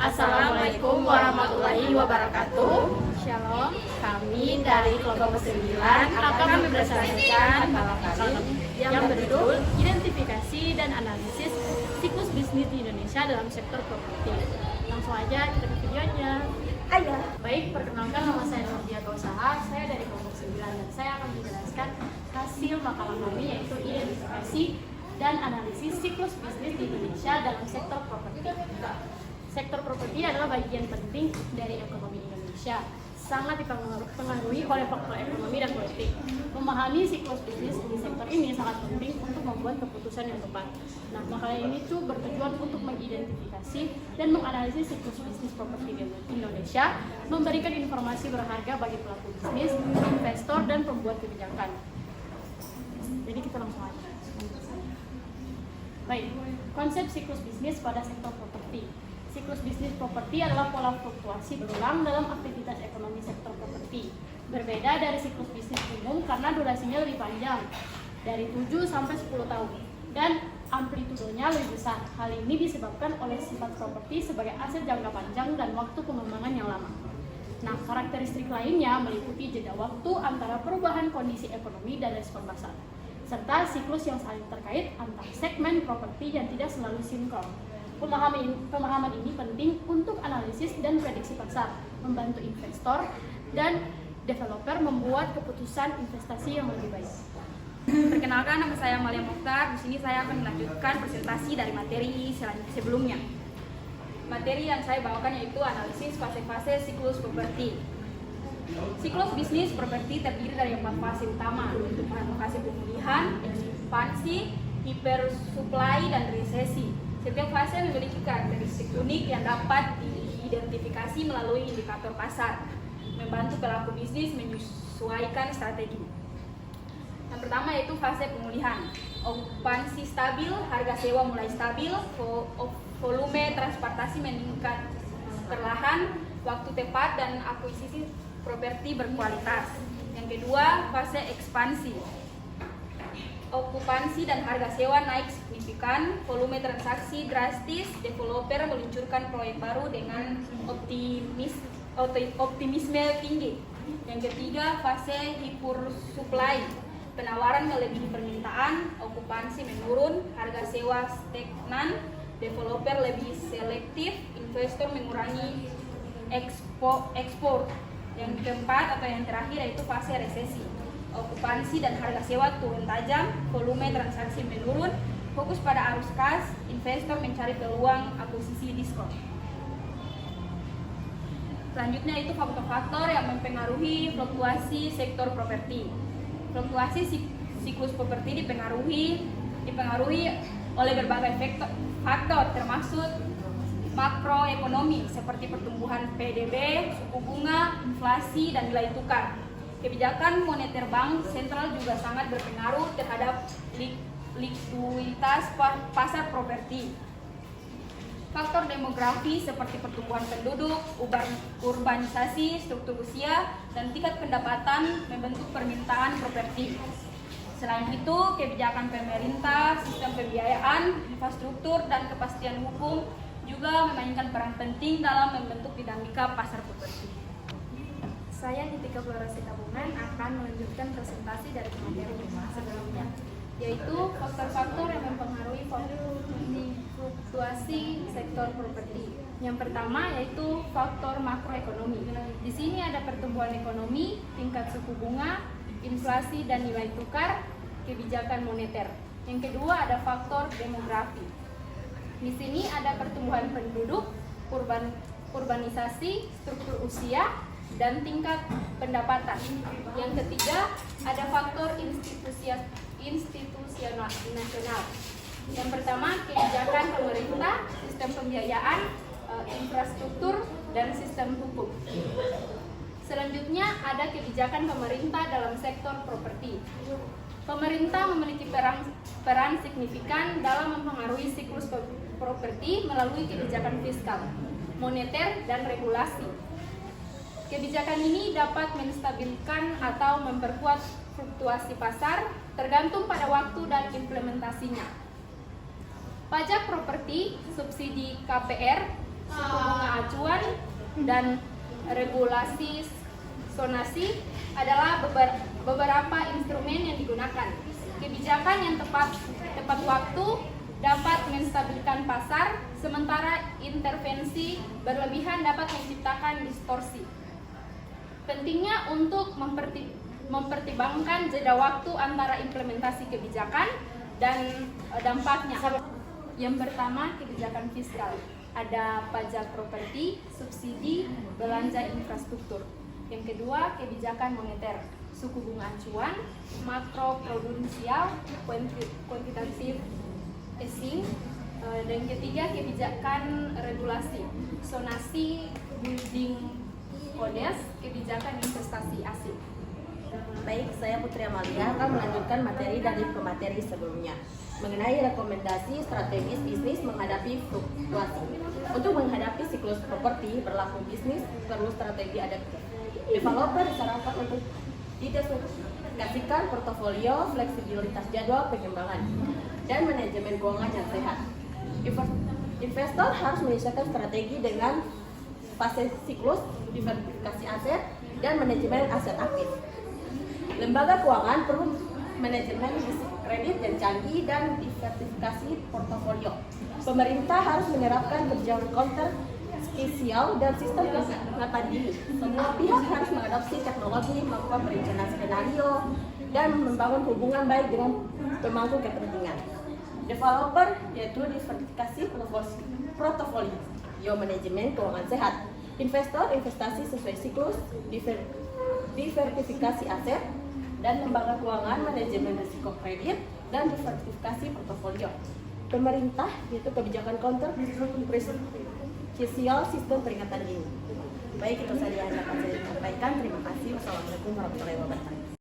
Assalamualaikum warahmatullahi wabarakatuh. Shalom. Kami dari kelompok 9 akan mempresentasikan materi yang berjudul Identifikasi dan Analisis Siklus Bisnis di Indonesia dalam Sektor Properti. Langsung aja kita ke videonya. Ayo. Baik, perkenalkan nama saya Nurdia Gausaha. Saya dari kelompok 9 dan saya akan menjelaskan hasil makalah kami yaitu identifikasi dan analisis siklus bisnis di Indonesia dalam sektor properti. Sektor properti adalah bagian penting dari ekonomi Indonesia, sangat dipengaruhi oleh faktor ekonomi dan politik. Memahami siklus bisnis di sektor ini sangat penting untuk membuat keputusan yang tepat. Nah, makalah ini tuh bertujuan untuk mengidentifikasi dan menganalisis siklus bisnis properti di Indonesia, memberikan informasi berharga bagi pelaku bisnis, investor, dan pembuat kebijakan. Jadi kita langsung aja. Baik, konsep siklus bisnis pada sektor properti. Siklus bisnis properti adalah pola fluktuasi berulang dalam aktivitas ekonomi sektor properti. Berbeda dari siklus bisnis umum karena durasinya lebih panjang, dari 7 sampai 10 tahun, dan amplitudonya lebih besar. Hal ini disebabkan oleh sifat properti sebagai aset jangka panjang dan waktu pengembangan yang lama. Nah, karakteristik lainnya meliputi jeda waktu antara perubahan kondisi ekonomi dan respon pasar, serta siklus yang saling terkait antar segmen properti yang tidak selalu sinkron. Pemahaman ini penting untuk analisis dan prediksi pasar, membantu investor dan developer membuat keputusan investasi yang lebih baik. Perkenalkan, nama saya Amalia Mokhtar. Di sini saya akan melanjutkan presentasi dari materi sebelumnya. Materi yang saya bawakan yaitu analisis fase-fase siklus properti. Siklus bisnis properti terdiri dari 4 fase utama, yaitu fase pemulihan, ekspansi, hipersupply, dan resesi. Setiap fase memiliki karakteristik unik yang dapat diidentifikasi melalui indikator pasar, membantu pelaku bisnis menyesuaikan strategi. Yang pertama yaitu fase pemulihan. Okupansi stabil, harga sewa mulai stabil, volume transportasi meningkat perlahan, waktu tepat, dan akuisisi properti berkualitas. Yang kedua, fase ekspansi. Okupansi dan harga sewa naik signifikan, volume transaksi drastis, developer meluncurkan proyek baru dengan optimisme tinggi. Yang ketiga, fase hypersupply. Penawaran melebihi permintaan, okupansi menurun, harga sewa stagnan, developer lebih selektif, investor mengurangi ekspor. Yang keempat atau yang terakhir yaitu fase resesi. Okupansi dan harga sewa turun tajam, volume transaksi menurun, fokus pada arus kas, investor mencari peluang akuisisi diskon. Selanjutnya itu faktor-faktor yang mempengaruhi fluktuasi sektor properti. Fluktuasi siklus properti dipengaruhi oleh berbagai faktor termasuk makroekonomi seperti pertumbuhan PDB, suku bunga, inflasi, dan nilai tukar. Kebijakan moneter bank sentral juga sangat berpengaruh terhadap likuiditas pasar properti. Faktor demografi seperti pertumbuhan penduduk, urbanisasi, struktur usia, dan tingkat pendapatan membentuk permintaan properti. Selain itu, kebijakan pemerintah, sistem pembiayaan, infrastruktur, dan kepastian hukum juga memainkan peran penting dalam membentuk dinamika pasar properti. Saya Nitika Florasi Tabungan akan melanjutkan presentasi dari materi sebelumnya, yaitu faktor-faktor yang mempengaruhi fluktuasi sektor properti. Yang pertama yaitu faktor makroekonomi. Di sini ada pertumbuhan ekonomi, tingkat suku bunga, inflasi dan nilai tukar, kebijakan moneter. Yang kedua ada faktor demografi. Di sini ada pertumbuhan penduduk, urbanisasi, struktur usia, dan tingkat pendapatan. Yang ketiga ada faktor institusional nasional. Yang pertama kebijakan pemerintah, sistem pembiayaan, infrastruktur, dan sistem hukum. Selanjutnya ada kebijakan pemerintah dalam sektor properti. Pemerintah memiliki peran signifikan dalam mempengaruhi siklus properti melalui kebijakan fiskal, moneter, dan regulasi. Kebijakan ini dapat menstabilkan atau memperkuat fluktuasi pasar tergantung pada waktu dan implementasinya. Pajak properti, subsidi KPR, suku bunga dan regulasi zonasi adalah beberapa instrumen yang digunakan. Kebijakan yang tepat waktu dapat menstabilkan pasar, sementara intervensi berlebihan dapat menciptakan distorsi. Pentingnya untuk mempertimbangkan jeda waktu antara implementasi kebijakan dan dampaknya. Yang pertama, kebijakan fiskal. Ada pajak properti, subsidi, belanja infrastruktur. Yang kedua, kebijakan moneter, suku bunga acuan, makro prudensial, kuantitatif easing, dan ketiga kebijakan regulasi, zonasi, building codes, kebijakan investasi asing. Baik, saya Putri Amalia akan melanjutkan materi dari pemateri sebelumnya mengenai rekomendasi strategis bisnis menghadapi fluktuasi. Untuk menghadapi siklus properti berlaku bisnis perlu strategi adaptif. Developer disarankan untuk diversifikasikan portofolio, fleksibilitas jadwal pengembangan, dan manajemen keuangan yang sehat. Investor harus menyesuaikan strategi dengan fase siklus, diversifikasi aset, dan manajemen aset aktif. Lembaga keuangan perlu manajemen risiko kredit yang canggih dan diversifikasi portofolio. Pemerintah harus menerapkan kebijakan counter skisial dan sistem peringatan dini. Semua pihak harus mengadopsi teknologi, melakukan perencanaan skenario, dan membangun hubungan baik dengan pemangku kepentingan. Developer yaitu diversifikasi portofolio, manajemen keuangan sehat. Investor investasi sesuai siklus, diversifikasi aset, dan lembaga keuangan manajemen risiko kredit dan diversifikasi portofolio. Pemerintah yaitu kebijakan counter skisial sistem peringatan dini. Baik, itu saja yang dapat saya sampaikan. Terima kasih. Wassalamualaikum warahmatullahi wabarakatuh.